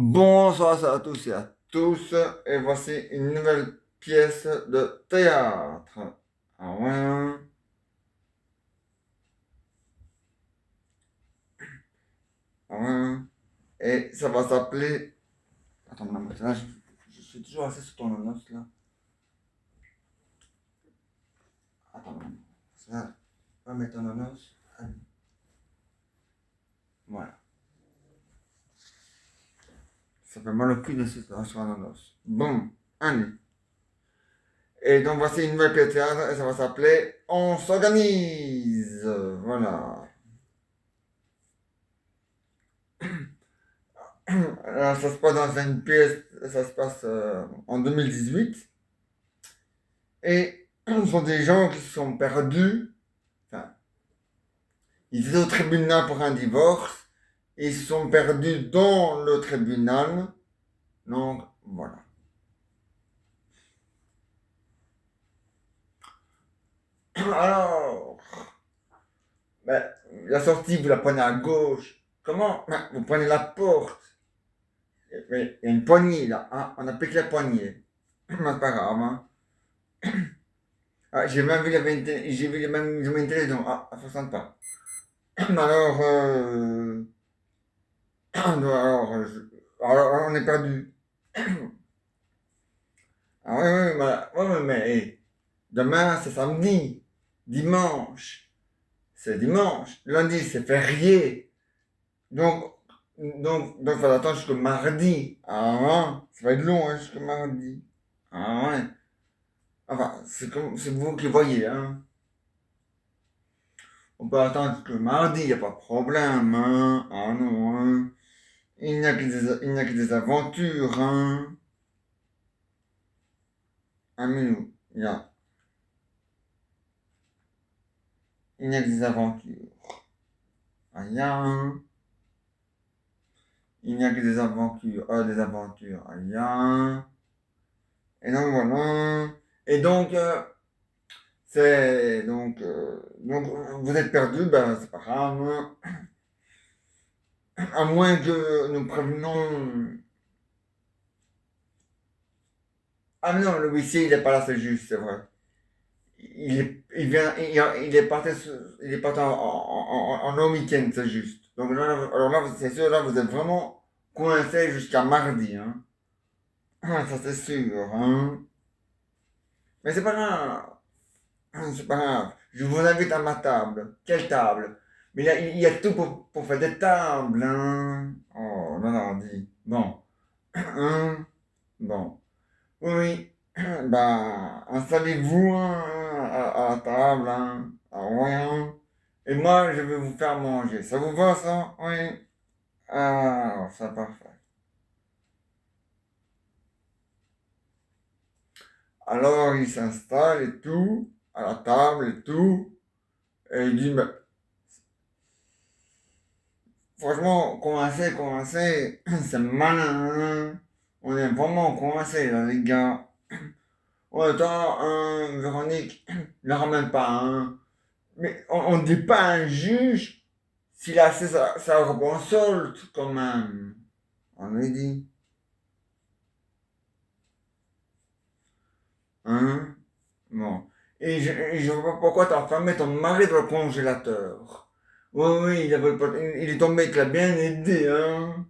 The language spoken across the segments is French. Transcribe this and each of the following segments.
Bonsoir à tous et à tous, et voici une nouvelle pièce de théâtre. Ah ouais, ah ouais. Et ça va s'appeler... Attends, non, mais là, je suis toujours assis sur ton annonce, là. Attends, non, ça, va mettre ton annonce. Voilà. Ça fait mal au cul de sur un annonce. Bon, allez. Et donc voici une nouvelle pièce de théâtre, et ça va s'appeler On s'organise. Voilà. Alors, ça se passe dans une pièce, ça se passe en 2018. Et ce sont des gens qui se sont perdus. Enfin, ils étaient au tribunal pour un divorce. Et ils se sont perdus dans le tribunal. Donc, voilà. Alors, ben, la sortie, vous la prenez à gauche. Comment? Ben, vous prenez la porte. Mais il y a une poignée là. Hein. On applique la poignée. C'est pas grave. Hein. Ah, j'ai même vu, j'ai vu même une télé, donc, ah, ça ne pas. Alors, alors, on est perdu. Ah oui, oui, mais hey, demain c'est samedi, dimanche, c'est dimanche, lundi c'est férié. Donc, donc, faut attendre jusqu'au mardi. Ah ouais, ça va être long, hein, jusqu'au mardi. Ah ouais. Enfin, c'est vous qui voyez, hein. On peut attendre jusqu'au mardi, y a pas de problème, hein. Ah non, hein. Il n'y a que des aventures, hein. Ah mais non, il n'y a que des aventures. Rien. Il n'y a que des aventures. Rien. Et donc voilà. Et donc, donc vous êtes perdu, ben c'est pas grave. Hein. À moins que nous prévenons. Ah non, le huissier il est pas là, c'est juste, c'est vrai. Il est parti, en week-end, c'est juste. Donc là, alors là, c'est sûr, là, vous êtes vraiment coincé jusqu'à mardi, hein. Ah, ça c'est sûr, hein. Mais c'est pas grave. C'est pas grave. Je vous invite à ma table. Quelle table? Mais là, il y a tout pour faire des tables, hein. Oh, non, non, dit. Bon. Hein? Bon. Oui, oui. Bah, installez-vous hein, à la table, hein. Ah ouais, hein. Et moi, je vais vous faire manger. Ça vous va, ça? Oui. Ah, c'est parfait. Alors, il s'installe et tout, à la table et tout. Et il dit, mais franchement, coincé, c'est malin, hein. On est vraiment coincé, là, les gars. Ouais, attends, hein, Véronique, ne ramène pas, hein. Mais on dit pas à un juge s'il a fait sa robe en solde, quand même. On lui dit, hein. Bon. Et je vois pas pourquoi t'as enfermé ton mari dans le congélateur. Oui, oui, il est tombé, il te l'a bien aidé, hein.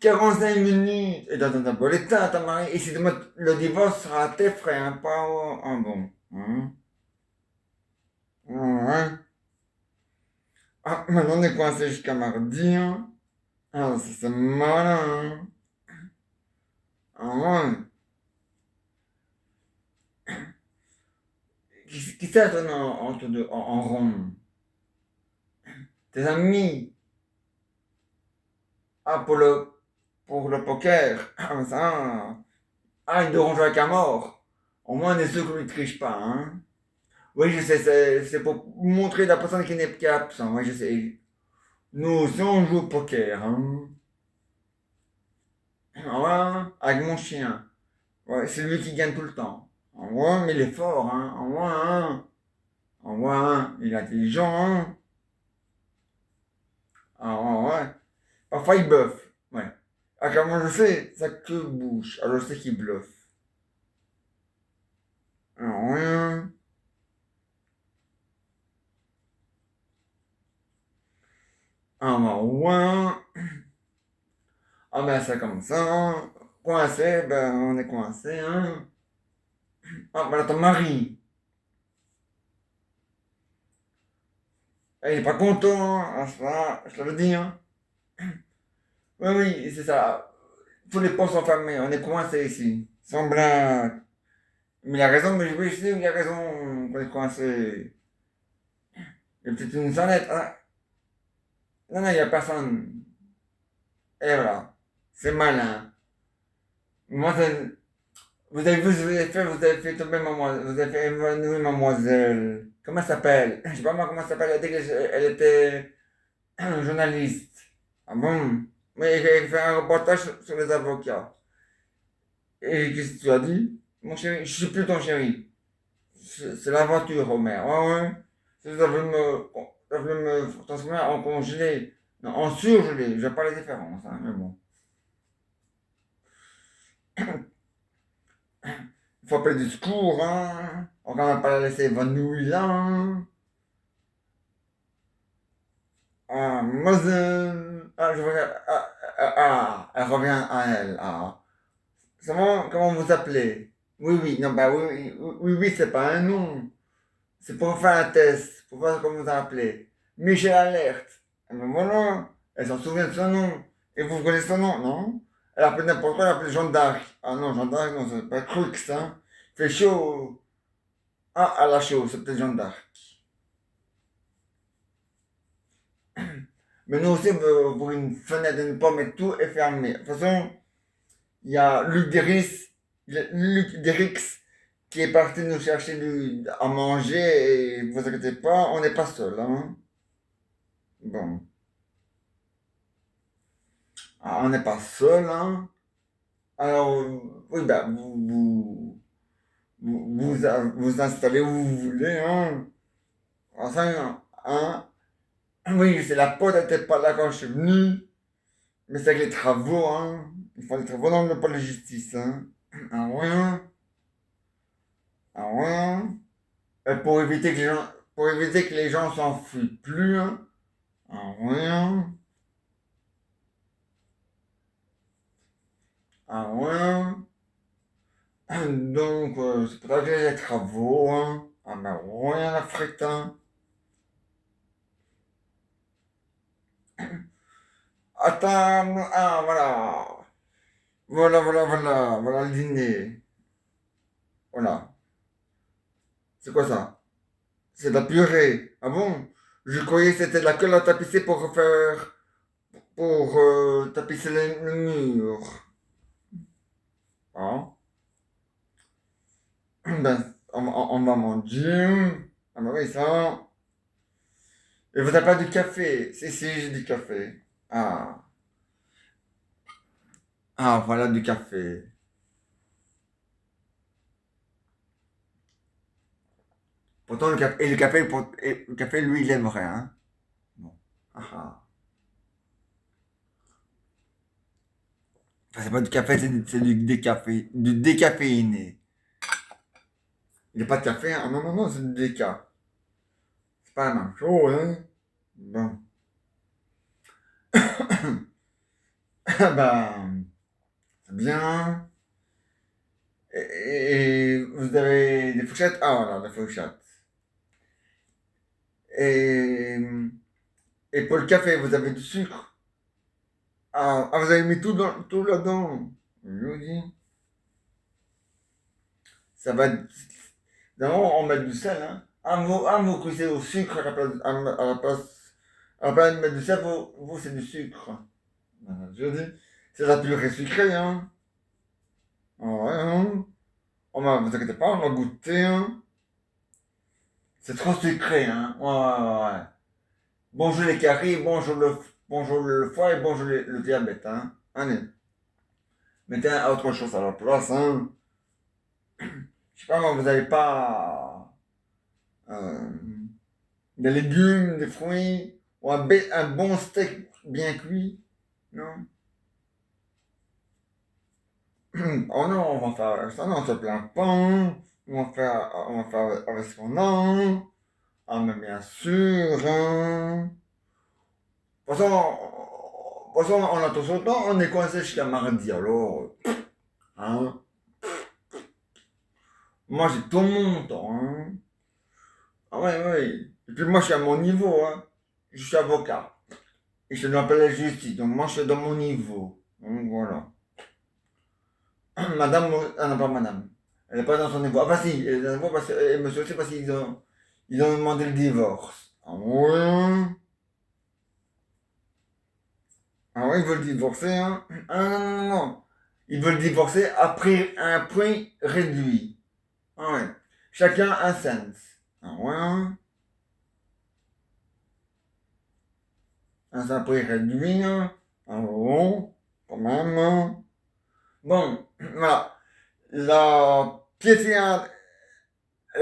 45 minutes. Et dans un bon état, ta mari. Et si demain le divorce sera à tes frais, hein, pas au... Ah bon. Hein? Ouais. Ah, maintenant on est coincé jusqu'à mardi, hein. Ah, ça c'est malin, hein. Ah ouais. Qui c'est toi entre deux, en rond? Tes amis? Ah, pour le poker. Ah, ça. Ah, ils devront jouer avec un mort. Au moins, on est sûr qu'on ne triche pas, hein. Oui, je sais, c'est pour montrer la personne qui est absent. Oui, je sais. Nous aussi, on joue au poker, hein. Ah ouais, hein, avec mon chien. Ouais, c'est lui qui gagne tout le temps. Ah ouais, mais il est fort, hein. Ah ouais, hein. Ah ouais, hein. Il est intelligent, hein. Ah ouais, ouais. Parfois, il buffe. Ouais. Ah, comment je sais? Sa queue bouge. Alors je sais qu'il bluffe. Ah, rien. Ah, bah, ouais. Ah, ben, c'est comme ça, hein. Coincé, ben, on est coincé, hein. Ah, ben, ton mari. Il est pas content, hein. Ah, ça, je te le dis, hein. Oui, oui, c'est ça. Tous les ponts sont fermés, on est coincé ici. Sans blague. Mais il a raison, mais oui, je sais, il a raison qu'on est coincé. Il y a peut-être une sonnette. Ah, non, non, il n'y a personne. Et voilà. C'est malin. Moi, vous avez vu ce que vous avez fait tomber mademoiselle, vous avez fait évanouir mademoiselle. Comment elle s'appelle? Je sais pas moi comment elle s'appelle, elle a dit qu'elle était journaliste. Ah bon? Mais elle fait un reportage sur les avocats. Et qu'est-ce que tu as dit? Mon chéri, je suis plus ton chéri. C'est l'aventure, Homer. Ouais, ouais. Si ça veut me transformer en congelé. Non, en surgelé. Je vois pas la différence, hein, mais bon. Il faut appeler du secours, hein. On va quand même pas la laisser évanouir là, hein. Ah, Mother. Ah, je vois. Elle revient à elle. Ah. Comment vous appelez? Oui, oui, non, bah oui, oui, oui, oui, oui, c'est pas un nom. C'est pour faire un test, pour voir comment vous appelez. Michel Alerte. Eh ben voilà, elle s'en souvient de son nom. Et vous connaissez son nom, non? Elle appelle n'importe quoi, elle appelle Jeanne d'Arc. Ah non, Jeanne d'Arc, non, c'est pas Crux, hein. Il fait chaud. Ah, elle a chaud, c'est peut-être Jeanne d'Arc. Mais nous aussi, pour une fenêtre de une pomme et tout est fermé. De toute façon, il y a Luc Derix qui est parti nous chercher à manger et vous inquiétez pas, on n'est pas seul, hein. Bon. Ah, on n'est pas seul, hein. Alors, oui, bah, vous installez où vous voulez, hein. Enfin, hein. Oui, c'est la pote, elle n'était pas là quand je suis venu. Mais c'est avec les travaux, hein. Il faut les travaux dans le pôle de justice, hein. Ah ouais, hein. Ah ouais, hein. Et pour éviter que les gens s'enfuient plus, hein. Ah ouais, hein. Ah ouais, hein. Donc, c'est pour ça que j'ai les travaux, hein. Ah ben ouais, la frite, hein. Attends, ah voilà. Voilà le dîner. Voilà. C'est quoi ça? C'est de la purée. Ah bon? Je croyais que c'était de la colle à tapisser pour tapisser le mur. Ah. Ben, on va manger. Ah ben oui, ça. Et vous n'avez pas du café? Si, j'ai du café. Ah. Ah, voilà du café. Pourtant, le café, lui, il aimerait, hein. Bon. Ah, ah. Enfin, c'est pas du café, c'est du décaféiné. Il n'y a pas de café, hein? Ah, non, non, non, c'est du déca. C'est pas la même chose, hein? Bon. Ben, c'est bien. Et vous avez des fourchettes? Ah, voilà, des fourchettes. Et, et pour le café, vous avez du sucre? Vous avez mis tout là-dedans. Je vous dis. Ça va être. D'abord, on met du sel, hein. Vous cuisez au sucre à la place de mettre du sel, vous c'est du sucre. Je dis. C'est la purée sucrée, hein. Ah ouais, hein. Vous inquiétez pas, on va goûter, hein. C'est trop sucré, hein. Ouais, ouais, ouais. Bonjour les caries, bonjour le foie et bonjour le diabète, hein. Allez, mettez autre chose à la place, hein. Je sais pas, moi, vous avez pas euh, des légumes, des fruits, ou un bon steak bien cuit, non? Oh non, on va faire ça, non, on se plaint pas, hein. On va faire avec ce qu'on a, hein. Ah, mais bien sûr, hein. De toute façon, on a tout ce temps, on est coincé jusqu'à mardi, alors, hein. Moi, j'ai tout mon temps, hein. Ah ouais, ouais. Et puis moi, je suis à mon niveau, hein. Je suis avocat. Et je m'appelle la justice, donc moi, je suis dans mon niveau. Donc voilà. Madame, ah non, pas madame. Elle n'est pas dans son niveau. Ah bah si, elle est dans son niveau parce que, et monsieur aussi parce qu'ils ont demandé le divorce. Ah ouais? Ah ouais, ils veulent divorcer, hein? Ah non, non, non, non. Ils veulent divorcer après un point réduit. Ah ouais. Chacun un cent. Ah ouais, hein? Un prix réduit, hein? Ah bon, quand même, hein? Bon, voilà. La piétillante,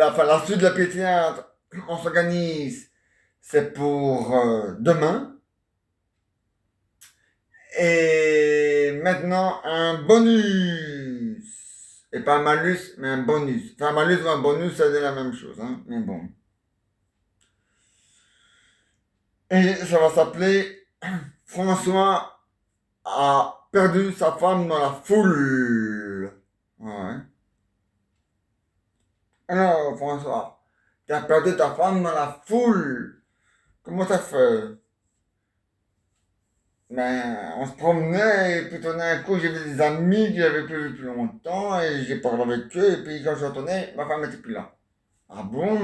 enfin, la suite de la piétillante, on s'organise, c'est pour demain. Et maintenant, un bonus. Et pas un malus, mais un bonus. Enfin, un malus ou un bonus, c'est la même chose, hein? Mais bon. Et ça va s'appeler François a perdu sa femme dans la foule. Ouais. Alors, François, tu as perdu ta femme dans la foule. Comment ça fait? Ben, on se promenait et puis tout d'un coup, j'ai vu des amis que j'avais plus vu depuis longtemps et j'ai parlé avec eux et puis quand je suis retourné, ma femme n'était plus là. Ah bon?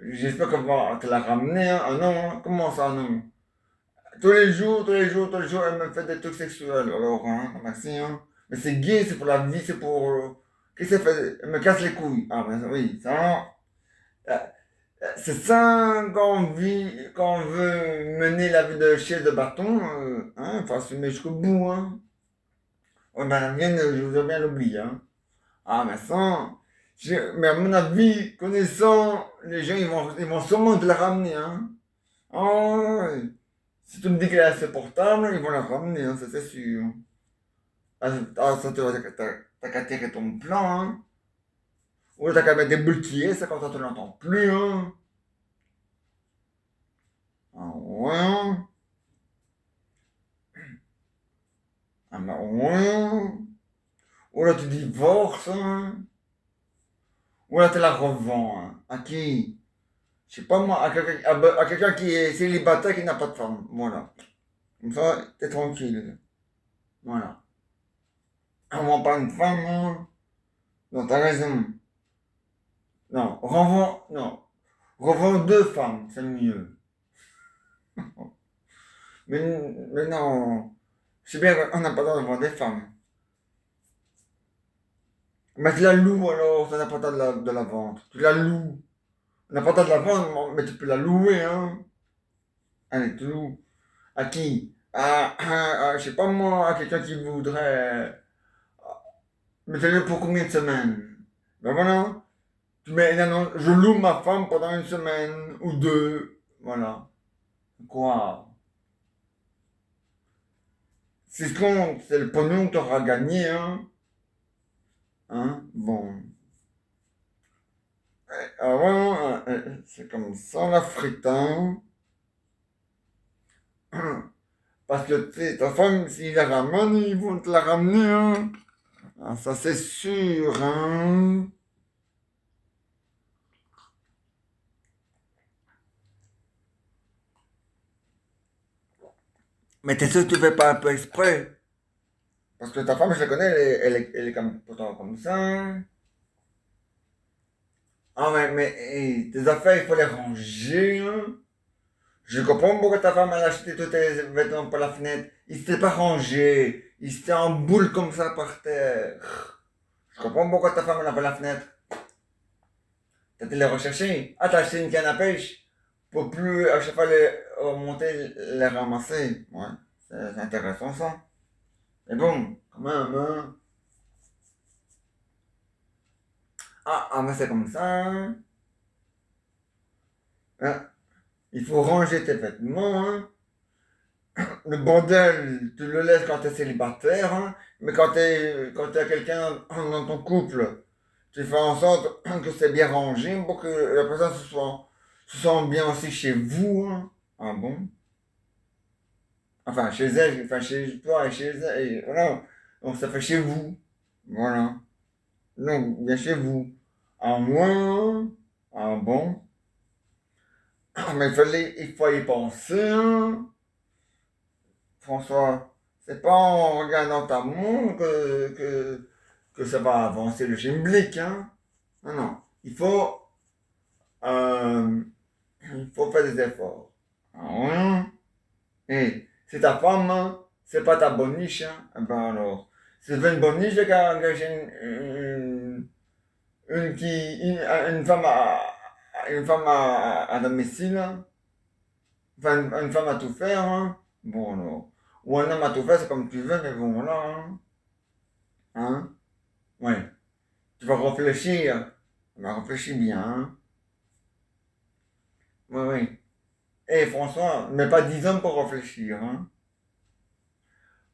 J'espère qu'elle l'a ramenée, hein. Ah non, hein. Comment ça, non? Tous les jours, tous les jours, tous les jours, elle me fait des trucs sexuels. Alors, hein, merci, hein. Mais c'est gay, c'est pour la vie, c'est pour... Qu'est-ce qu'elle fait? Elle me casse les couilles. Ah ben oui, ça... euh, C'est ça quand on veut mener la vie de chaise de bâton, hein, faut assumer jusqu'au bout, hein. Ouais, ben la mienne, je vous ai bien oublié, hein. Ah, mais ça, mais à mon avis, connaissant les gens, ils vont sûrement te la ramener, hein. Ah, ouais. Si tu me dis qu'elle est insupportable, ils vont la ramener, hein, ça c'est sûr. Ah, ça, t'as qu'à tirer ton plan, hein. Ou t'as qu'à mettre des boules qui est, ça comme ça tu l'entends plus, hein. Ah, ouais, hein. Ah, bah, ouais, hein. Ou là tu divorces, hein. Ou là tu la revends, hein. À qui? Je sais pas moi, à quelqu'un qui est célibataire qui n'a pas de femme. Voilà. Comme ça, t'es tranquille. Voilà. On vend pas une femme, hein. Non, t'as raison. Non, revends, non. Revends deux femmes, c'est mieux. Mais, mais non. Je sais bien qu'on n'a pas le droit de vendre des femmes. Mais tu la loues alors, ça n'a pas le droit de la vendre. Tu la loues. On n'a pas le droit de la vendre, mais tu peux la louer, hein. Allez, tu loues. À qui? Je sais pas moi, à quelqu'un qui voudrait. Mais tu le pour combien de semaines? Ben voilà. Tu mets une annonce, je loue ma femme pendant une semaine ou deux. Voilà. Quoi? Si ce compte, c'est le pognon que tu auras gagné, hein. Hein? Bon. Ah ouais, c'est comme ça la frite, hein. Parce que tu sais, ta femme, s'il la ramène, ils vont te la ramener, hein. Ah, ça c'est sûr, hein. Mais t'es sûr que tu fais pas un peu exprès? Parce que ta femme, je la connais, elle est comme, pourtant comme ça, hein. Ah mais hey, tes affaires, il faut les ranger, hein. Je comprends pourquoi ta femme a acheté tous tes vêtements par la fenêtre. Ils s'étaient pas rangés. Ils étaient en boule comme ça par terre. Je comprends pourquoi ta femme l'a par la fenêtre. T'as été les rechercher. Ah, t'as acheté une canne à pêche pour plus à chaque fois les remonter, les ramasser. Ouais, c'est intéressant ça. Mais bon, quand même, hein. Mais c'est comme ça, hein. Hein, il faut ranger tes vêtements, hein. le bordel, tu le laisses quand t'es célibataire, hein, mais quand t'as quelqu'un dans ton couple, tu fais en sorte que c'est bien rangé pour que la personne se sente bien aussi chez vous, hein. Ah bon? Enfin, chez elle, enfin, chez toi et chez elle, et voilà. Donc, ça fait chez vous. Voilà. Donc, bien chez vous. À moins, ah bon? Ah, mais il faut y penser, hein. François, c'est pas en regardant ta montre que ça va avancer le schmilblick, hein. Non, non. Euh, il faut faire des efforts. Ah, ouais. Et c'est ta femme, hein, c'est pas ta boniche, hein. Eh ben alors, c'est une boniche qui a engagé une femme à domicile, hein. Enfin, une femme à tout faire, hein. Bon alors. Ou un homme à tout faire, c'est comme tu veux, mais bon, voilà, hein. Hein? Ouais. Tu vas réfléchir. Bah, réfléchis bien, hein. Oui, oui. Eh, François, mais pas 10 ans pour réfléchir, hein.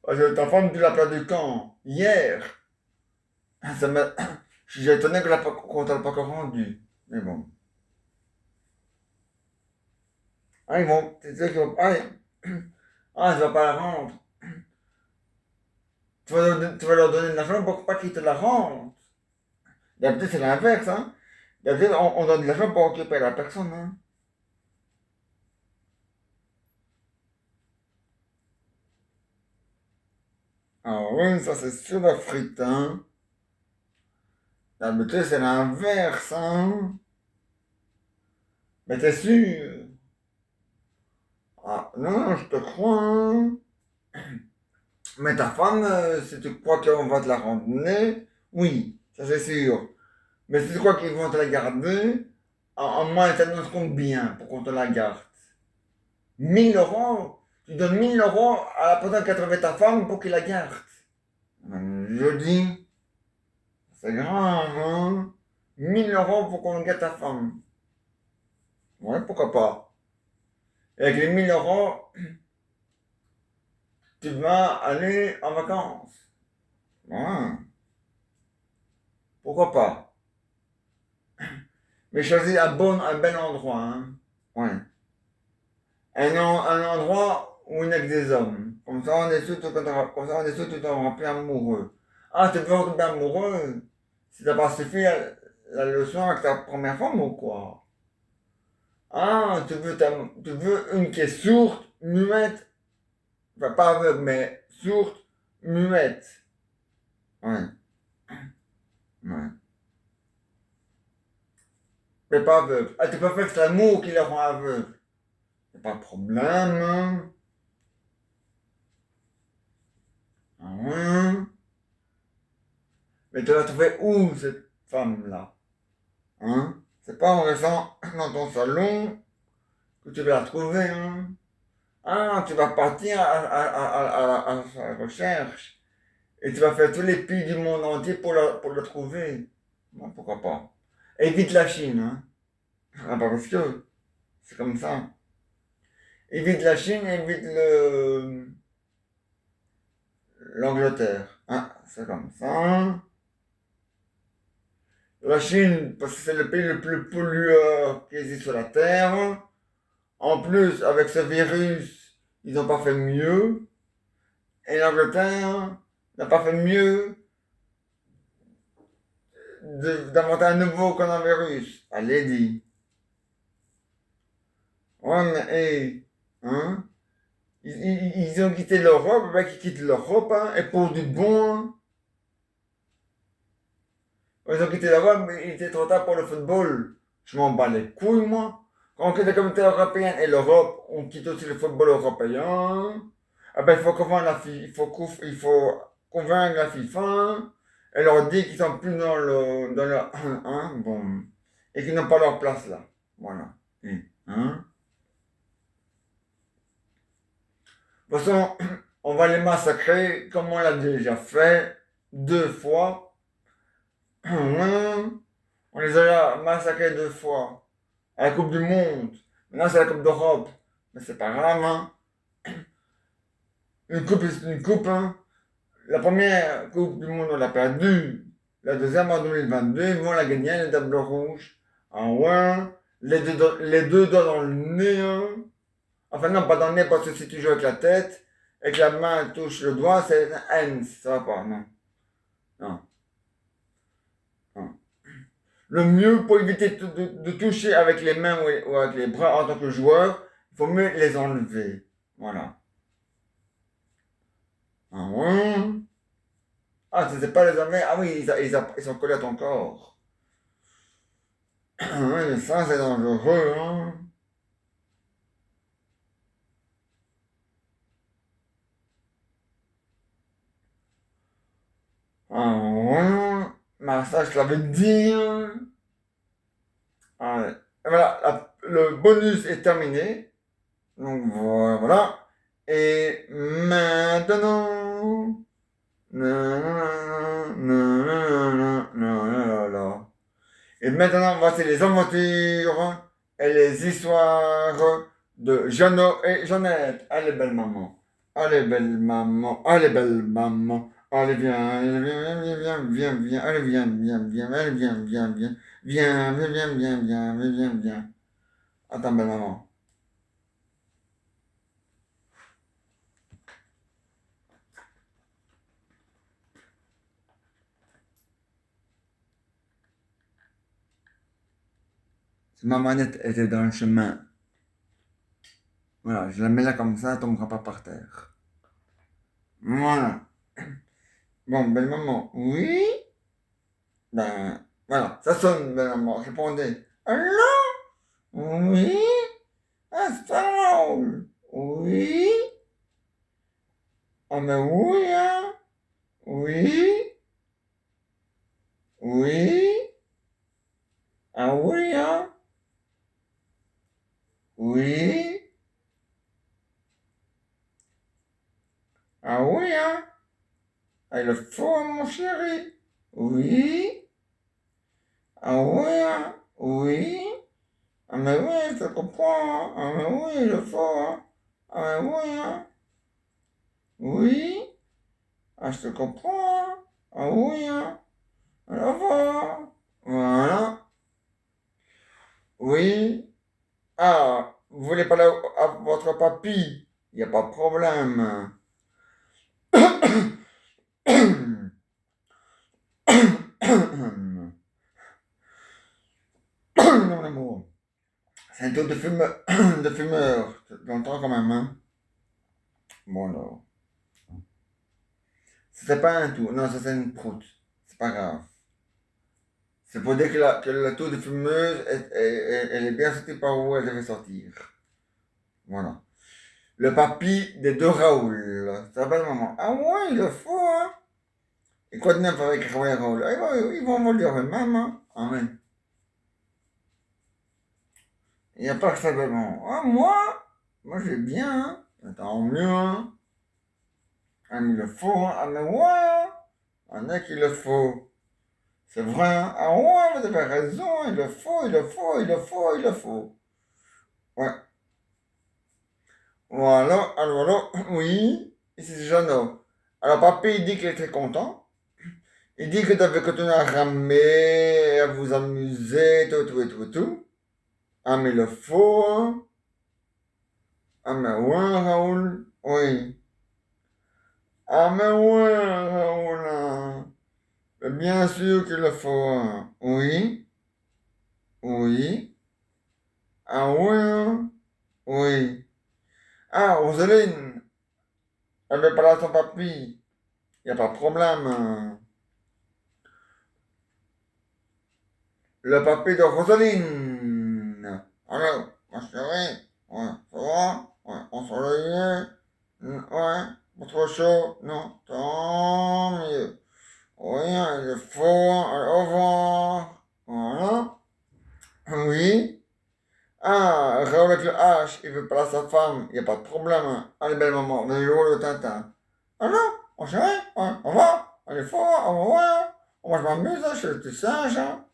Parce que ta femme, tu l'as perdu quand? Hier. Ça m'a... Je suis étonné qu'on t'a pas encore rendu. Mais bon. Ah, ils vont... C'est sûr qu'ils vont... Ah, tu vas pas la rendre. Tu vas leur donner de l'argent pour pas qu'ils te la rendent. D'habitude, c'est l'inverse, hein. D'habitude, on donne de l'argent pour occuper la personne, hein. Ah oui, ça c'est sûr la frite, hein. D'habitude, c'est l'inverse, hein. Mais t'es sûr? Ah, non, je te crois, hein. Mais ta femme, si tu crois qu'on va te la ramener, oui, ça c'est sûr. Mais si tu crois qu'ils vont te la garder, en moins, ça nous combien pour qu'on te la garde? 1 000 euros? Tu donnes 1 000 euros à la personne qui a trouvé ta femme pour qu'il la garde. Je dis, c'est grave, hein? 1 000 euros pour qu'on garde ta femme. Ouais, pourquoi pas? Et avec les 1 000 euros, tu vas aller en vacances. Ouais, pourquoi pas? Mais choisis un bel endroit, hein? Ouais. Un endroit où il n'y a que des hommes. Comme ça, on est sûr que comme ça, on est sûr que tu t'en remplis amoureux. Ah, tu veux tomber amoureux? Si t'as pas suffi la leçon avec ta première femme ou quoi? Ah, tu veux une qui est sourde, muette, enfin pas aveugle, mais sourde, muette. Ouais, ouais. Mais pas aveugle. Ah, tu peux faire que c'est l'amour qui les rend aveugles. Y'a pas de problème, hein? Ah ouais. Mais tu l'as trouvée où, cette femme-là? Hein? C'est pas en restant dans ton salon que tu vas la trouver, hein? Ah, tu vas partir à sa recherche. Et tu vas faire tous les pays du monde entier pour la trouver. Bon, pourquoi pas? Évite la Chine, hein? Ah, bah parce que c'est comme ça. Évite la Chine, évite l'Angleterre. Hein? C'est comme ça. La Chine, parce que c'est le pays le plus pollueur qui existe sur la Terre. En plus, avec ce virus, ils n'ont pas fait mieux. Et l'Angleterre n'a pas fait mieux d'inventer un nouveau coronavirus. Allez, dit. Ouais, mais, hey, hein? Ils ont quitté l'Europe, ben qu'ils quittent l'Europe, hein, et pour du bon, hein. Ils ont quitté l'Europe, mais il était trop tard pour le football. Je m'en bats les couilles, moi. Quand on quitte la communauté européenne et l'Europe, on quitte aussi le football européen. Ah ben, il faut convaincre il faut convaincre la FIFA et leur dire qu'ils sont plus dans le, hein, bon, et qu'ils n'ont pas leur place là. Voilà. Hein? De toute façon, on va les massacrer comme on l'a déjà fait 2 fois. Hein? On les a massacrés 2 fois. À la Coupe du Monde. Maintenant, c'est la Coupe d'Europe. Mais c'est pas grave, hein. Une coupe, c'est une coupe, hein. La première Coupe du Monde, on l'a perdue. La deuxième en 2022, ils vont la gagner, le tableau rouge. Ah ouais, les deux doigts dans le nez, hein. Enfin non, pas dans le nez, parce que si tu joues avec la tête, et que la main touche le doigt, c'est un hands, ça va pas, non. Non, non. Le mieux pour éviter de toucher avec les mains ou avec les bras en tant que joueur, il faut mieux les enlever. Voilà. Ah ouais. Ah, c'est pas les enlever. Ah oui, ils sont collés à ton corps. Ouais, mais ça, c'est dangereux, hein. Ah ouais. Massage, ça veut dire. Ah ouais. Et voilà, le bonus est terminé. Donc voilà. Et maintenant. Nanana. Et maintenant, voici les aventures et les histoires de Jeannot et Jeannette. Allez, belle maman. Allez, belle maman. Allez, belle maman. Allez, viens, viens, viens, viens, viens, viens. Allez, viens, viens, viens. Allez, viens, viens, viens. Viens, viens, viens, viens, viens, viens, viens, viens. Attends, belle maman. Si ma manette était dans le chemin, voilà, je la mets là comme ça, elle tombera pas par terre. Voilà. Bon, belle maman, oui? Ben, voilà, ça sonne, belle maman, répondez. Allô? Oui? Ah, c'est pas Raoul. Oui? Ah, mais oui, hein? Oui? Oui? Ah oui, hein? Oui? Ah oui, hein? Ah, il le faut, mon chéri. Oui? Ah oui, hein? Oui? Ah, mais oui, je comprends, hein? Ah, mais oui, il le faut, hein? Ah, mais oui, hein? Oui? Ah, je te comprends, hein? Ah oui, hein? Au revoir. Voilà. Oui. Ah, vous voulez parler à votre papy? Il n'y a pas de problème. Non, mon amour. C'est un tour de fumeur. De fumeur. Longtemps quand même, hein? Bon, alors. C'était pas un tour. Non, ça c'est une proute. C'est pas grave. C'est pour dire que la tour de fumeuse, elle est bien sortie par où elle devait sortir. Voilà. Le papy des deux Raoul. Ça va, maman? Ah ouais, il le faut, hein? Et quoi de neuf avec Raoul et Raoul? Ah, ils vont me le dire eux-mêmes, hein? Ah ouais. Il n'y a pas que ça, maman. Ah, moi? Moi, je vais bien, hein? Tant mieux, hein? Ah, mais il le faut, hein? Ah, mais ouais, hein? Un a qui le faut. C'est vrai, hein? Ah ouais, vous avez raison, il le faut, il le faut, il le faut, il le faut. Ouais. Voilà, alors, oui, ici c'est Jeannot. Alors, papy, il dit qu'il est très content. Il dit que tu avais continué à ramer, à vous amuser, tout, tout, tout, tout. Ah, mais le faut, hein? Ah, mais ouais, Raoul, oui. Ah, mais ouais, Raoul, hein. Mais bien sûr qu'il le faut, hein. Oui, oui. Ah, oui, hein. Oui. Ah, Rosaline, elle veut parler à son papy. Y a pas de problème, hein. Le papy de Rosaline. Alors, ma chérie, ouais, ça va? Ouais, ensoleillé? Ouais, pas trop chaud? Non, tant mieux. Oui, il faut, au revoir. Voilà. Oui. Ah, Raoul avec le H, il veut parler à sa femme, il n'y a pas de problème. Allez, belle maman, on est le tintin. Ah non, mon chéri, ouais, on va, allez fort, on va, ouais. Moi je m'amuse hein, chez le petit singe. Hein.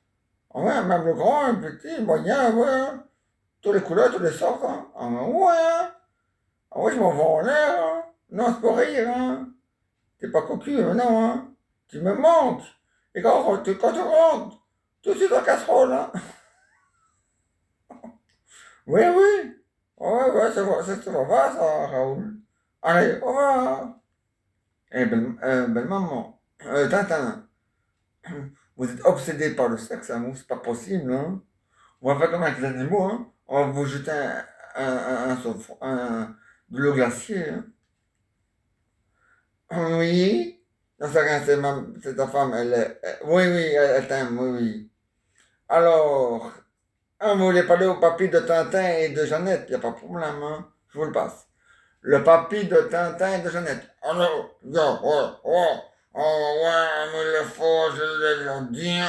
Ah ouais, même le grand, le petit, le moyen, ouais. Toutes les couleurs, toutes les sortes. Hein. Ah ouais, ouais. Ah ouais, je m'en vais en l'air. Hein. Non, c'est pour rire, hein. T'es pas cocu, mais non, hein. Tu me manques. Et quand tu rentres, tout de suite en casserole, hein. Oui, oui. Ouais, ouais, ça va, ça, Raoul. Allez, au revoir. Eh, belle maman. Tintin, vous êtes obsédé par le sexe, hein, vous, c'est pas possible, hein. On va faire comme avec les animaux, hein. On va vous jeter de l'eau glacier, hein. Oui. Non, c'est rien, c'est ta femme, oui, oui, elle t'aime, oui, oui. Alors, vous voulez parler au papy de Tintin et de Jeannette, y a pas de problème, hein. Je vous le passe. Le papy de Tintin et de Jeannette. Alors, yeah, ouais, ouais. Oh, ouais, mais il faut, je l'ai dit.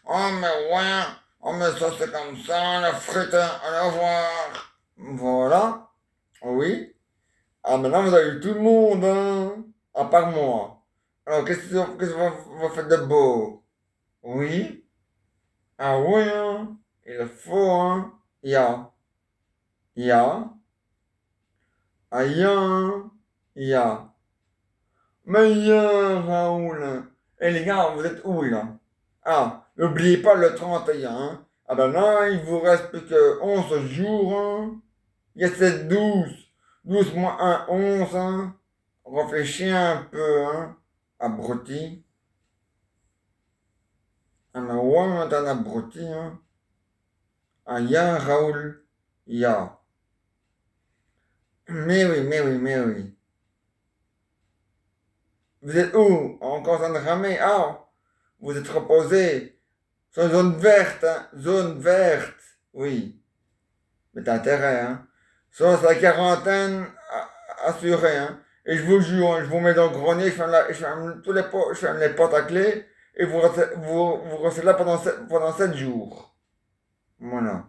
Oh, mais ouais. Oh, mais ça, c'est comme ça, la frite, au revoir. Voilà. Oui. Ah, maintenant, vous avez eu tout le monde, hein. À part moi. Alors, qu'est-ce que vous faites de beau? Oui. Ah, oui, hein. Il faut, hein. Ya. Ya. Ah, ya, hein. Ya. Mais Raoul. Eh les gars, vous êtes où là? Ah, n'oubliez pas le 31, hein. Ah ben là, il vous reste plus que 11 jours, hein. Il y a 7, 12. 12 moins 1, 11, hein. Réfléchis un peu, hein. Abruti. Ah mais ouais, t'es un abruti, hein. Ah, ya, Raoul. Ya. Mais oui, mais oui, mais oui. Vous êtes où? Encore en train de ramer? Ah, vous êtes reposé. Sur une zone verte, hein. Zone verte. Oui. Mais t'as intérêt, hein. Ça, c'est la quarantaine assurée, hein. Et je vous jure, hein, je vous mets dans le grenier, je ferme tous les je ferme les portes à clé, et vous restez là pendant 7 jours. Voilà.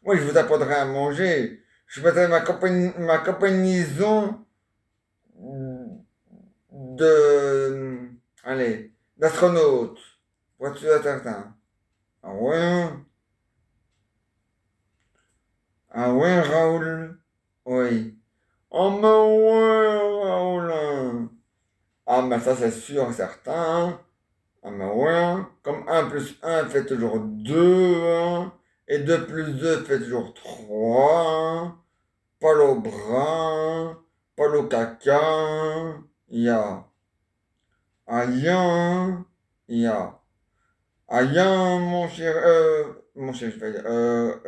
Oui, je vous apporterai à manger. Je mettrai ma combinaison de, allez, d'astronaute. Pour être sûr et certain. Ah ouais, hein. Ah ouais, Raoul. Oui. Oh, mais ouais, Raoul. Ah, mais ça, c'est sûr, certain, hein. Ah, mais ouais, hein. Comme un plus un fait toujours 2, hein. Et 2 plus 2 fait toujours 3, hein. Pas au bras, pas au caca, hein. Ya. Aïe, hein. Ya. Aïe, hein, mon cher, je vais dire,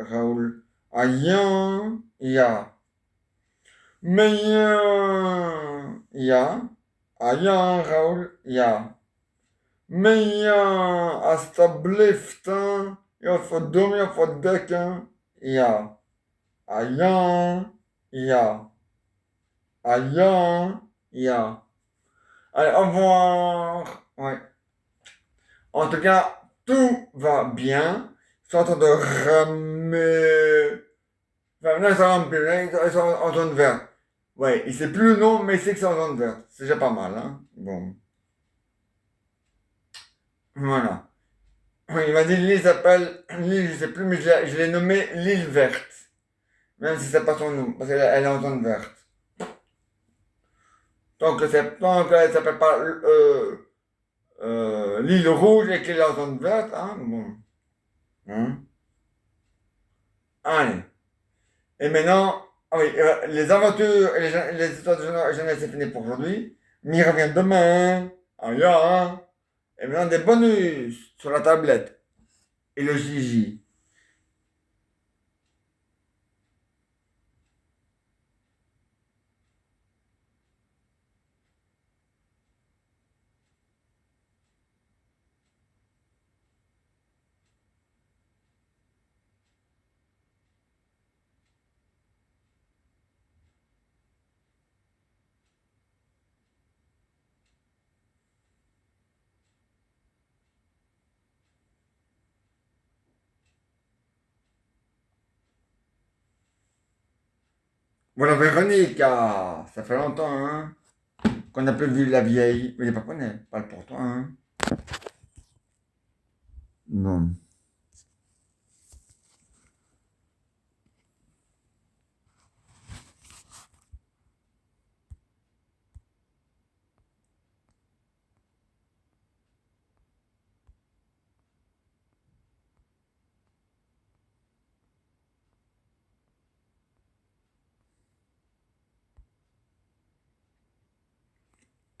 Raoul. Aïe, hein. Ya. Mais ya. Ah, ja, Raoul, ja. Men ja, alsjeblieft, hein. Jag får dum, jag får däcken. Ja. Ah, ja. Ja. Ah, ja. Ja. Allez, au revoir. Ouais. En tout cas, tout va bien. Ils sont en train de ramer. Enfin, là, ils sont en plus, là, ils sont en zone verte. Ouais, il sait plus le nom, mais il sait que c'est en zone verte. C'est déjà pas mal, hein. Bon. Voilà. Oui, il m'a dit l'île s'appelle, l'île, je sais plus, mais je l'ai nommée l'île verte. Même si c'est pas son nom, parce qu'elle est en zone verte. Tant qu'elle s'appelle pas l'île rouge et qu'elle est en zone verte, hein, bon. Hein. Allez. Et maintenant, ah oui, les aventures et les histoires de jeunesse, c'est fini pour aujourd'hui. Mais il revient demain. Hein. Ah, ya, hein. Et maintenant, des bonus sur la tablette. Et le Gigi. Voilà Véronique, ah, ça fait longtemps, hein, qu'on n'a plus vu la vieille. Mais il pas connaît, parle pour toi, hein. Bon.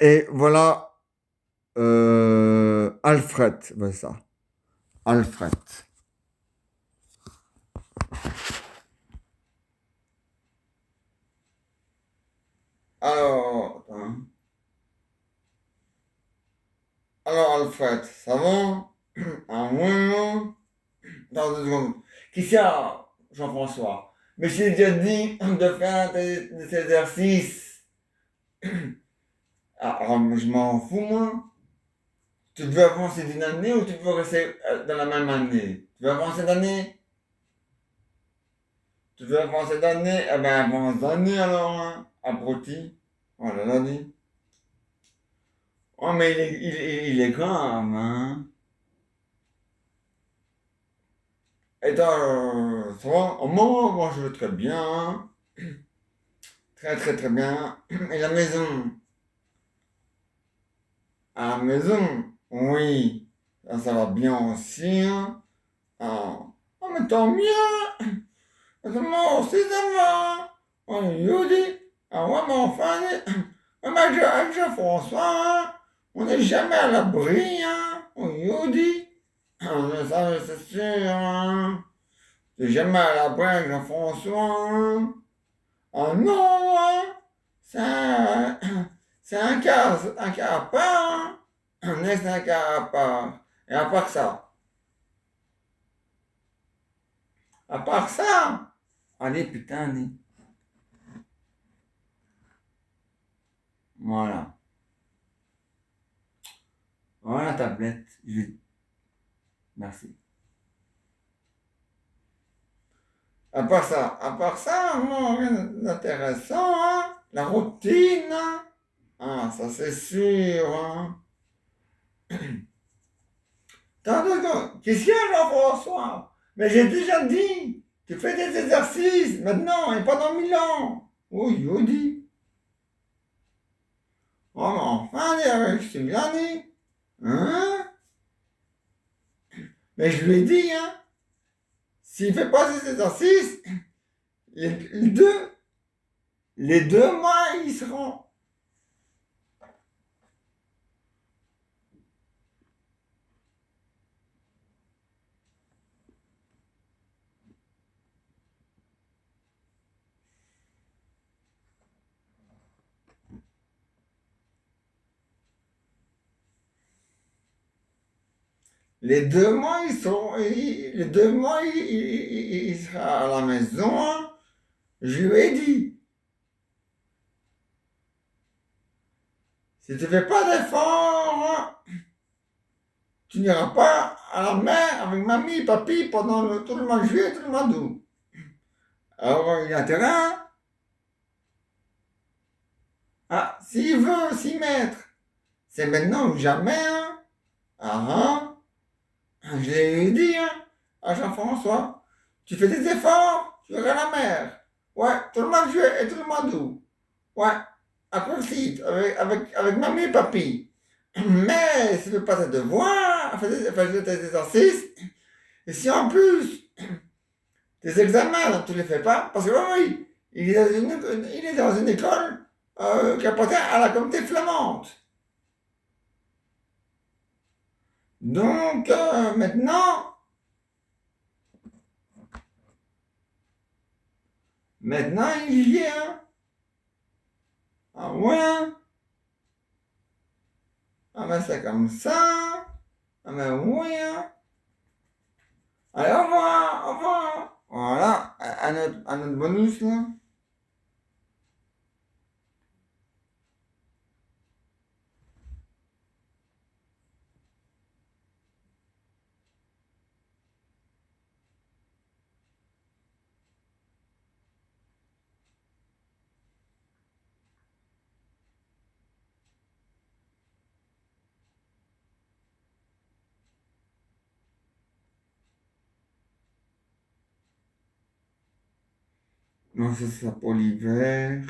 Et voilà Alfred, voilà ça. Alfred. Alors, attends. Alors Alfred, ça va? Ah oui, dans 2 secondes. Qui c'est Jean-François? Mais je t'ai déjà dit de faire des exercices. Ah, alors, je m'en fous, moi. Tu veux avancer d'une année ou tu veux rester dans la même année? Tu veux avancer d'année? Tu veux avancer d'année? Eh ben avance d'année alors, hein. Abruti. Voilà, l'a dit. Oh, mais il est grave, hein. Et toi, ça va? Oh, moi, je vais très bien, hein. Très, très, très bien. Et la maison? À la maison? Oui. Ça va bien aussi, hein. Ah. Oh, mais tant mieux. Moi aussi, ça va. On est Yodi. Ah ouais, mais enfin, avec Jean-François, hein, on n'est jamais à l'abri, hein. On est Yodi. Ça, c'est sûr, hein. T'es jamais à l'abri avec Jean-François, hein. Oh non, hein. C'est un, c'est un cas à part, hein. C'est un cas à part. Et à part ça, allez, putain, allez. Voilà. Voilà la tablette. Merci. À part ça, non, rien d'intéressant, hein. La routine, hein. Ah, ça c'est sûr, hein. Qu'est-ce qu'il y a, Jean-François? Mais j'ai déjà dit, tu fais des exercices, maintenant, et pas dans 1000 ans. Oui, je dis. Oh, mais enfin, je t'ai bien dit. Hein? Mais je lui ai dit, hein, s'il fait pas ces exercices, les, les deux, les 2 mois, ils seront. Les 2 mois, les 2 mois, il sera à la maison, hein. Je lui ai dit, si tu fais pas d'efforts, hein, tu n'iras pas à la mer avec mamie, papy pendant tout le mois de juillet, tout le mois d'août. Alors, il a intérêt, hein. Ah, s'il veut s'y mettre, c'est maintenant ou jamais, hein. Ah, je l'ai dit, hein, à Jean-François. Tu fais des efforts, tu iras à la mer. Ouais, tout le mois de juillet et tout le mois d'août. Ouais, accrochis avec mamie et papy. Mais si tu fais pas tes devoirs, fais tes exercices, et si en plus tes examens, tu les fais pas, parce que oui, il est dans une école qui appartient à la communauté flamande. Donc maintenant il y est, hein. Ah ouais, hein. Ah ben c'est comme ça. Ah ben oui, hein. Allez, au revoir, au revoir. Voilà, à notre bonus là. Non, ça c'est pour l'hiver.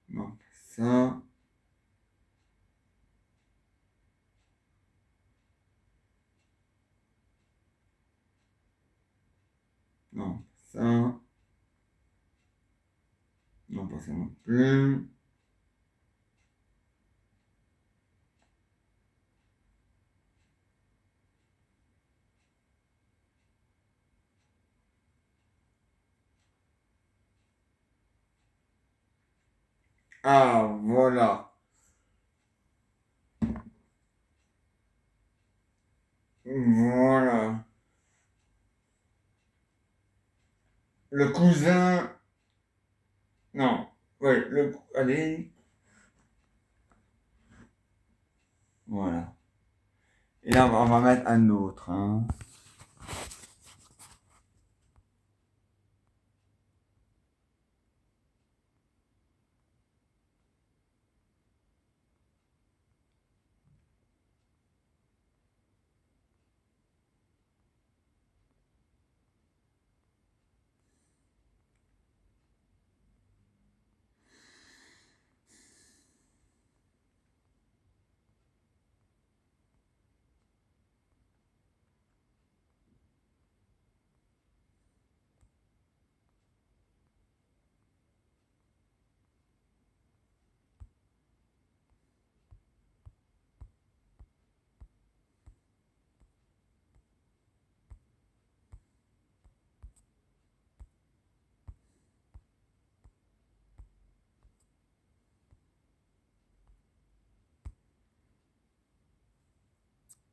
Non, ça. Non, ça. Non, pas ça non plus. Ah, voilà. Voilà. Le cousin. Non. Ouais, allez. Voilà. Et là, on va mettre un autre, hein.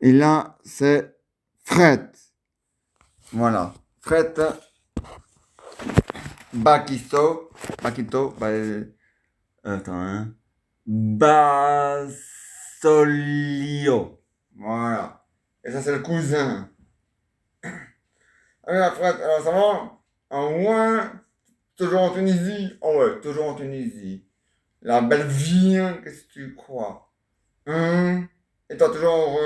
Et là, c'est Fred. Voilà. Fred Bakito. Bakito. Attends, hein. Basolio. Voilà. Et ça, c'est le cousin. Alors, Fred, alors ça va? En moins, toujours en Tunisie? Oh ouais, toujours en Tunisie. La belle vie, hein, qu'est-ce que tu crois? Hein? Et toi, toujours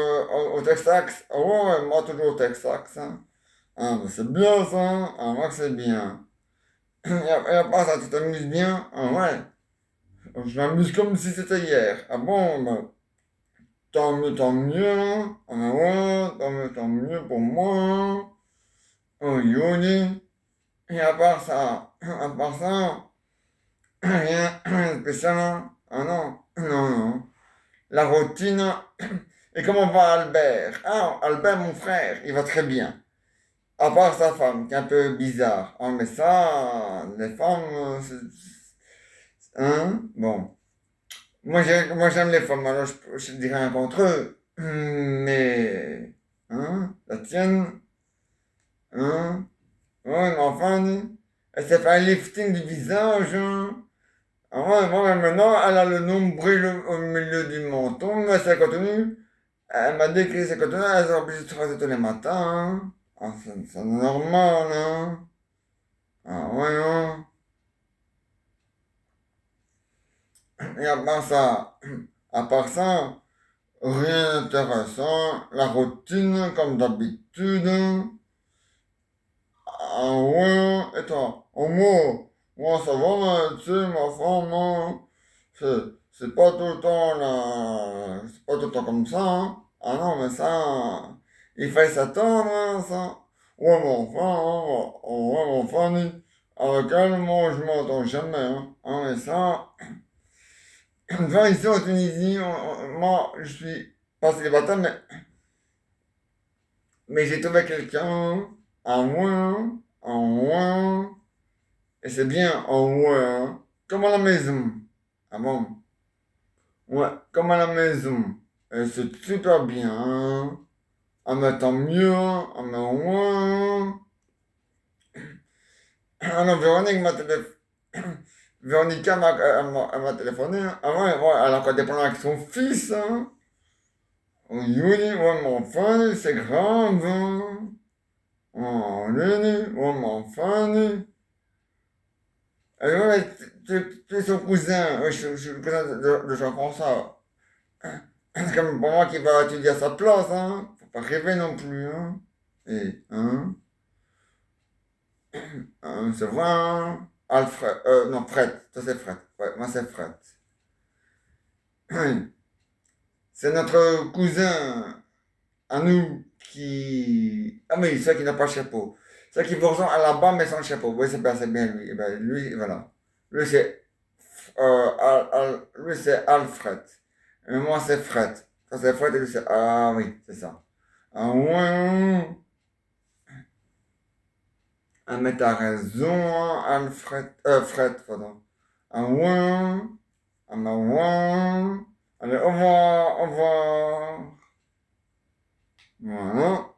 au Texas? Oh ouais, moi, toujours au Texas, hein. Ah, bah, c'est bien ça, hein. Ah, moi, c'est bien. Et à part ça, tu t'amuses bien? Ah ouais. Je m'amuse comme si c'était hier. Ah bon, bah, tant mieux, hein. Ah bah ouais, tant mieux pour moi, hein. Oh, yoni. Et à part ça, rien de spécial, hein. Ah non, non, non. La routine. Et comment va Albert? Ah, Albert, mon frère, il va très bien. À part sa femme, qui est un peu bizarre. Ah, mais ça, les femmes, hein? Bon. Moi, j'aime les femmes, alors je dirais rien contre eux. Mais, hein? La tienne, hein? Ouais, mais enfin, elle s'est fait un lifting du visage, hein? Ah ouais, moi, maintenant, elle a le nombril au milieu du menton, mais ça continue. Elle m'a dit que ça continue, elle est obligée de se raser tous les matins, hein? Ah, c'est normal, hein? Ah ouais, hein? Et à part ça, rien d'intéressant, la routine comme d'habitude. Ah ouais, et toi? Oh moi ça va, mais tu sais, ma femme, hein, c'est pas tout le temps là, c'est pas tout le temps comme ça, hein. Ah non, mais ça, il fait s'attendre, hein, ça. Ouais, mon enfant, hein, ouais, mon enfant, avec elle, moi je m'entends jamais, hein. Ah, mais ça. Enfin, ici en Tunisie, moi, je suis pas célibataire, mais j'ai trouvé quelqu'un en moins, et c'est bien en moins, comme à la maison. Ah bon? Ouais, comme à la maison. Et c'est super bien, hein. Ah, mais tant mieux, hein. Ah, mais au moins. Ah non, Véronique m'a téléphoné. Véronica elle m'a téléphoné, hein. Ah ouais, ouais, elle a encore des problèmes avec son fils, hein. Oui, oui, ouais, mais enfin, c'est grave, hein. Oh, Lenny, oh, mais enfin, ouais, tu es son cousin, ouais, je suis le cousin de Jean-François. C'est comme pour moi qui va étudier à sa place, hein. Faut pas rêver non plus, hein. Et, hein, c'est vrai, hein. Alfred, non, Fred, ça c'est Fred. Ouais, moi c'est Fred. C'est notre cousin à nous qui. Ah, mais c'est vrai qu'il n'a pas de chapeau. Ceux qui vont à la bas mais sans chapeau. Oui, c'est bien lui. Eh ben, lui, voilà. Lui, lui, c'est Alfred. Et moi, c'est Fred. Ça, c'est Fred et lui, c'est... Ah oui, c'est ça. Ah ouais. Ah, mais t'as raison, Alfred. Fred, pardon. Ah ouais. Ah, mais ouais. Allez, au revoir, au revoir. Voilà.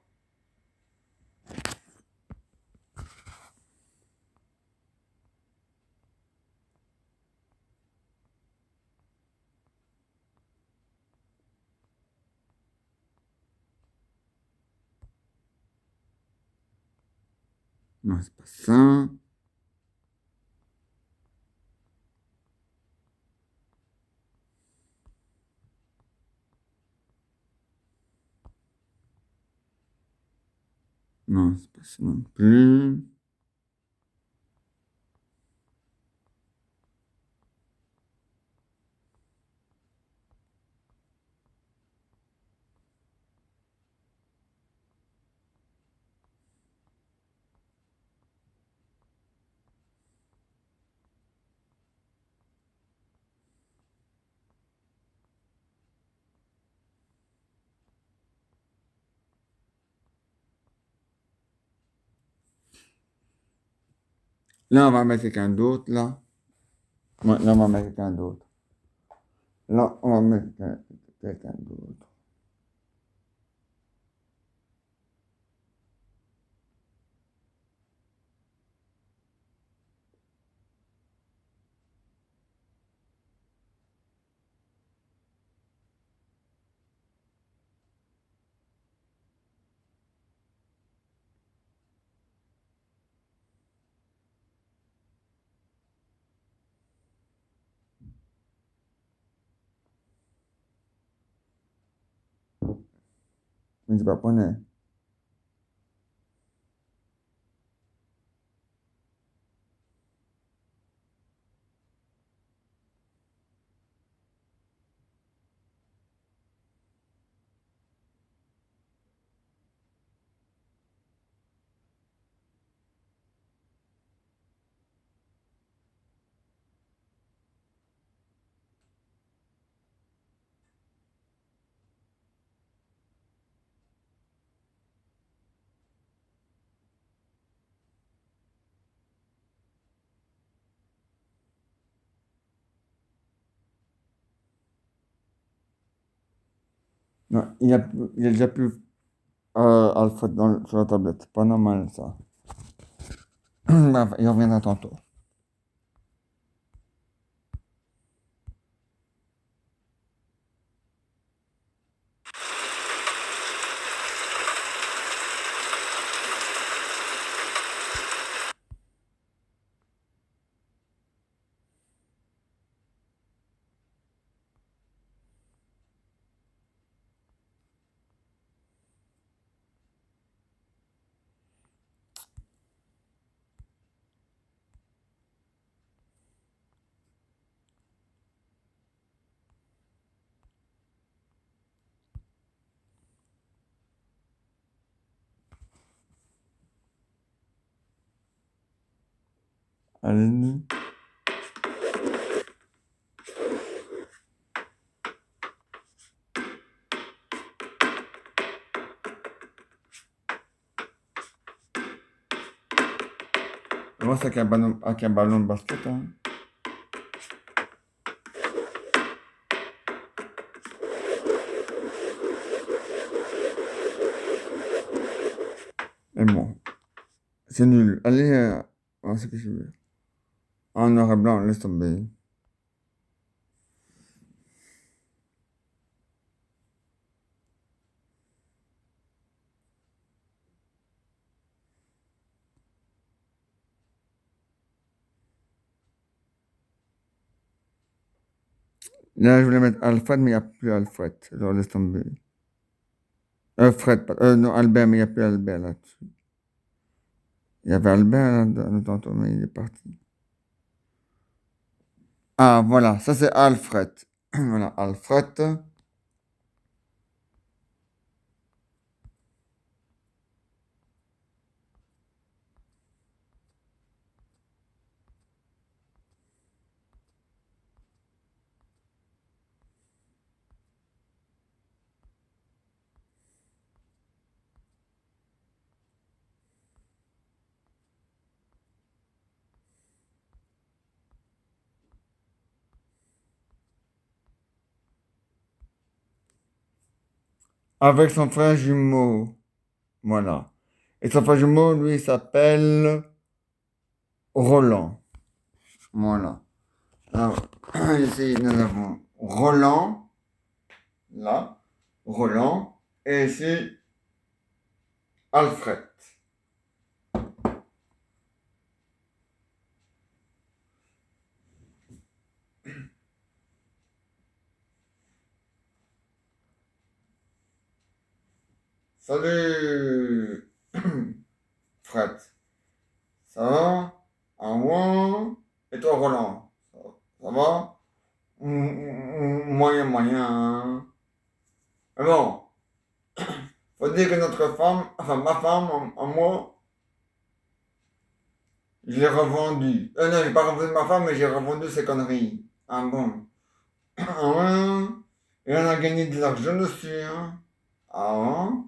Non, c'est pas ça. Non, c'est pas ça non plus. Là, on va mettre quelqu'un d'autre, là. Ouais, là, on va mettre quelqu'un d'autre. Là, on va mettre quelqu'un d'autre. Mais c'est pas poney. Non, il y a déjà plus Alfred sur la tablette. Pas normal, ça. Bah, il reviendra tantôt. Allez. Moi, c'est avec un ballon de basket, hein. Et bon, c'est nul. Allez, c'est que je veux. En noir et blanc, laisse tomber. Là, je voulais mettre Alfred, mais il n'y a plus Alfred. Alors, laisse tomber. Fred, non, Albert, mais il n'y a plus Albert là-dessus. Il y avait Albert là, tantôt, mais il est parti. Ah, voilà, ça c'est Alfred. Voilà, Alfred. avec son frère jumeau. Voilà. Et son frère jumeau, lui, il s'appelle Roland. Voilà. Alors, ici, nous avons Roland, là, Roland, et ici, Alfred. Salut, Fred. Ça va? Ah ouais? Et toi, Roland? Ça va? Moyen, moyen, hein. Mais bon, faut dire que notre femme, enfin ma femme, en moi, je l'ai revendue. Non, j'ai pas revendu ma femme, mais j'ai revendu ses conneries. Ah bon? Ah ouais? Et on a gagné de l'argent dessus, hein? Ah ouais?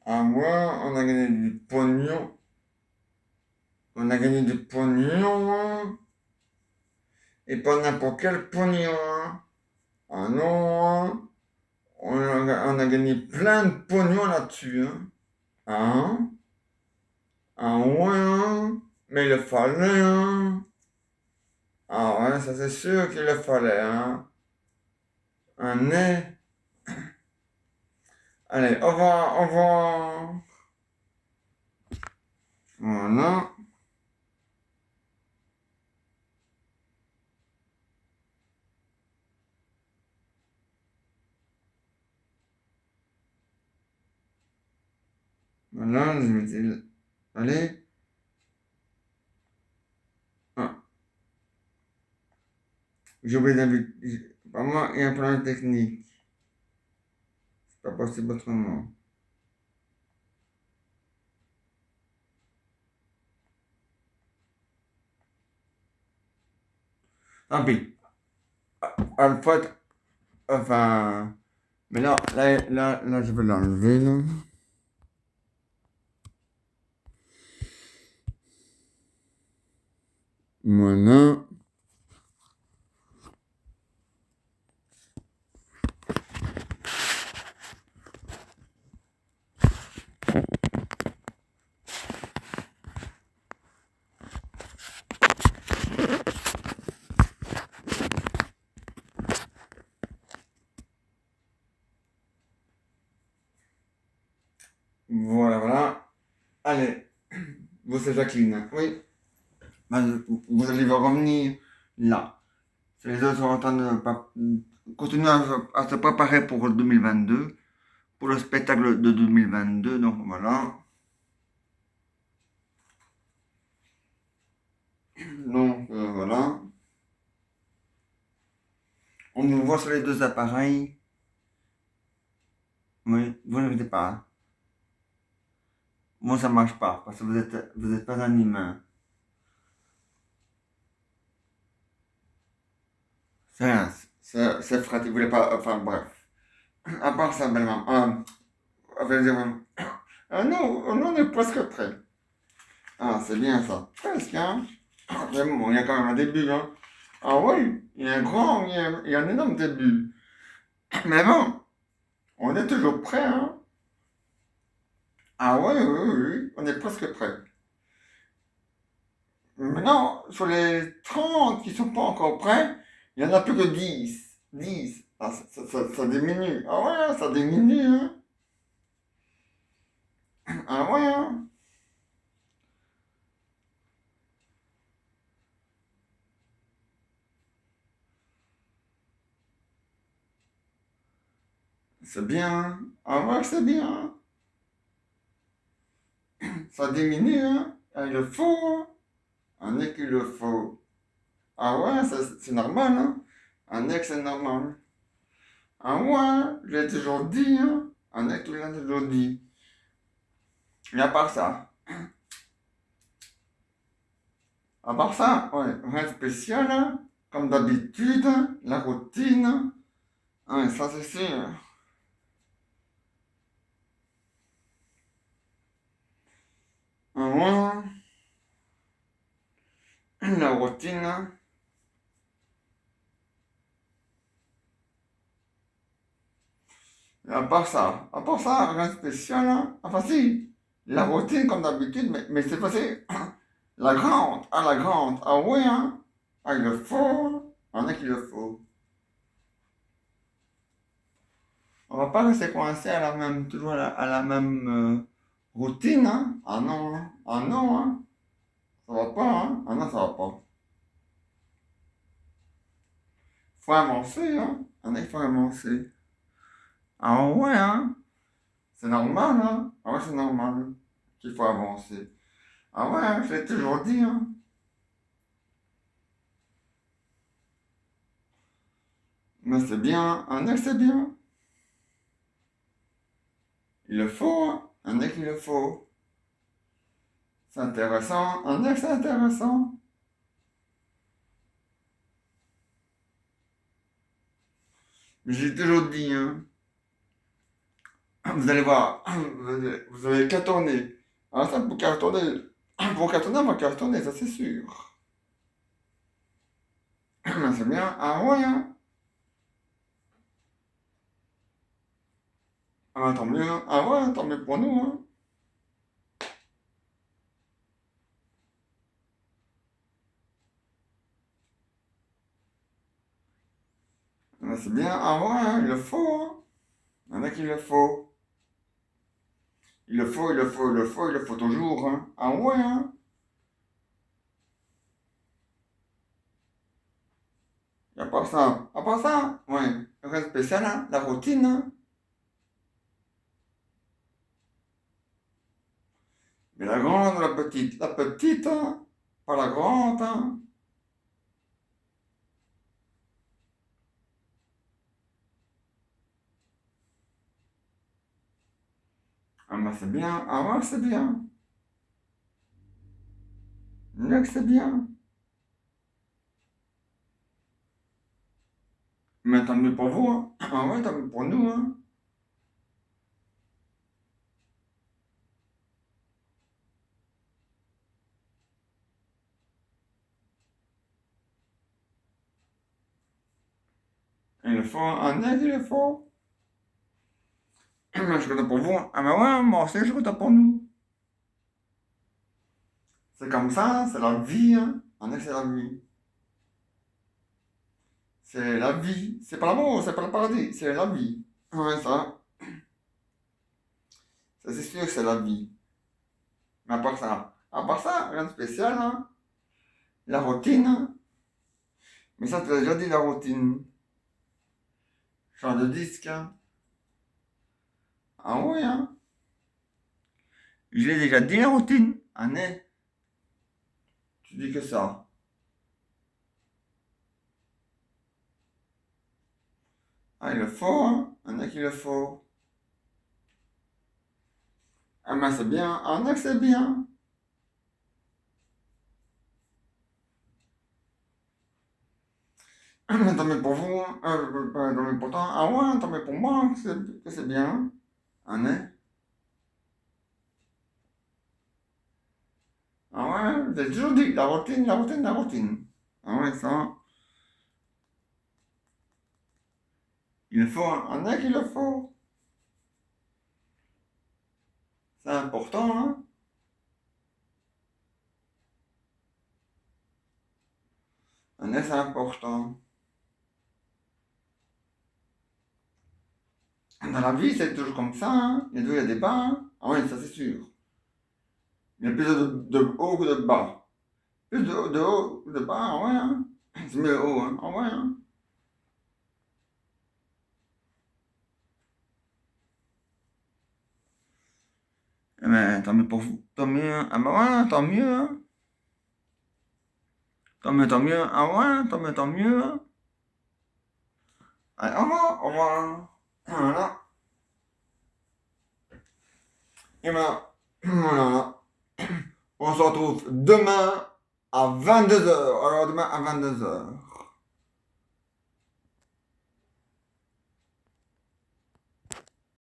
Ah ouais, on a gagné du pognon. On a gagné du pognon, hein? Et pas n'importe quel pognon, hein? Ah non, hein? On a gagné plein de pognon là-dessus, hein? Hein? Ah ouais, hein? Mais il le fallait, hein? Ah ouais, ça c'est sûr qu'il le fallait, hein? Un nez. Allez, au revoir, au revoir. Voilà. Voilà, je me dis, allez. Ah, j'ai oublié d'inviter. Pour moi, il y a un problème technique. C'est pas possible autrement. Tant pis. Alfred, enfin. Mais là, je vais l'enlever, là. Voilà. Voilà, voilà. Allez, vous c'est Jacqueline. Oui. Ben, vous allez revenir là. Les autres sont en train de continuer à se préparer pour 2022, pour le spectacle de 2022. Donc voilà. Donc voilà. On nous voit sur les deux appareils. Oui, vous n'inquiétez pas. Moi ça marche pas parce que vous êtes pas un humain. C'est rien. C'est Fred, il voulait pas. Enfin bref. À part ça, belle-maman. Ah non, on est presque prêt. Ah, c'est bien ça. Presque, hein. Mais bon, il y a quand même un début, hein. Ah oui, il y a un grand, il y a un énorme début. Mais bon, on est toujours prêt, hein. Ah oui, oui, oui, oui, on est presque prêt. Maintenant, sur les 30 qui sont pas encore prêts, il y en a plus que 10. 10. Ah, ça diminue. Ah ouais, ça diminue, hein. Ah ouais, hein. C'est bien, hein. Ah ouais, c'est bien, hein. Ça diminue, hein. Ah, il le faut, hein. Un est qu'il le faut. Ah ouais, c'est normal, hein. Un ex, c'est normal. Ah ouais, je l'ai toujours dit, hein. Un ex, tu l'as toujours dit. Et à part ça. À part ça, ouais, rien de spécial, hein. Comme d'habitude, la routine. Ouais, ça c'est sûr. Moi, la routine, à part ça, rien de spécial, hein. Enfin si, la routine comme d'habitude, mais c'est passé la grande, ah ouais, hein. Ah, il le faut, on a qu'il le faut. On va pas rester coincé à la même, toujours à la même routine, hein. Ah non, hein. Ça va pas, hein. Ah non, ça va pas. Faut avancer, hein. Il faut avancer. Ah ouais, hein. C'est normal, hein. Ah ouais, c'est normal qu'il faut avancer. Ah ouais, hein, je l'ai toujours dit, hein. Mais c'est bien, un ex c'est bien. Il le faut, hein. Un ex il le faut. C'est intéressant, un ex c'est intéressant. Mais j'ai toujours dit, hein. Vous allez voir, vous allez cartonner. Alors ça, pour cartonner, on va cartonner, ça c'est sûr. Mais c'est bien, ah ouais, hein. Ah tant mieux, hein. Ah ouais, tant mieux pour nous, hein. Mais c'est bien, ah ouais, hein, il le faut, hein. Il y en a qui le faut. Il le faut, il le faut, il le faut, il le faut toujours, hein. Ah ouais, hein. Y a pas ça. À part ça, ouais. Rien de spécial, hein. La routine, hein. Mais la grande ou la petite? La petite, hein. Pas la grande, hein. Ah bah c'est bien. Ah ouais, c'est bien. Mieux que c'est bien. Mais tant mieux pour vous, hein. Ah ouais, tant mieux pour nous, hein. Il le faut, un aide, il le faut. Mais je suis content pour vous. Ah bah ouais, moi aussi, je suis content pour nous. C'est comme ça, c'est la vie, hein. Un aide, c'est la vie. C'est la vie. C'est pas l'amour, c'est pas le paradis, c'est la vie. Ouais, ça c'est sûr que c'est la vie. Mais à part ça, rien de spécial, hein. La routine, hein. Mais ça, tu l'as déjà dit, la routine. Change de disque, hein. Ah ouais, hein. Je l'ai déjà dit, la routine. Ah né, tu dis que ça. Ah, il le faut, hein. Un a qui le faut. Ah, mais c'est bien. Un a que c'est bien. Mais tant mieux pour vous, hein. Tant mieux pour toi. Ah ouais, tant mieux pour moi, que c'est bien. Un est. Ah ouais, j'ai toujours dit, la routine, la routine, la routine. Ah ouais, ça, il le faut, hein. Un a qu'il le faut. C'est important, hein. Un a, c'est important. Dans la vie, c'est toujours comme ça, hein. Il y a des bas, hein. Ah ouais, ça c'est sûr. Il y a plus de haut que de bas. Plus de haut que de bas, ah ouais, hein. C'est mieux haut, hein. Ah ouais, hein. Eh ben, tant mieux pour vous. Tant mieux, hein. Ah bah ouais, tant mieux, hein. Tant mieux. Ah ouais, tant mieux, hein. Allez, au revoir, au revoir. Voilà. Et ben, voilà. On se retrouve demain à 22 heures. Alors demain à 22 heures.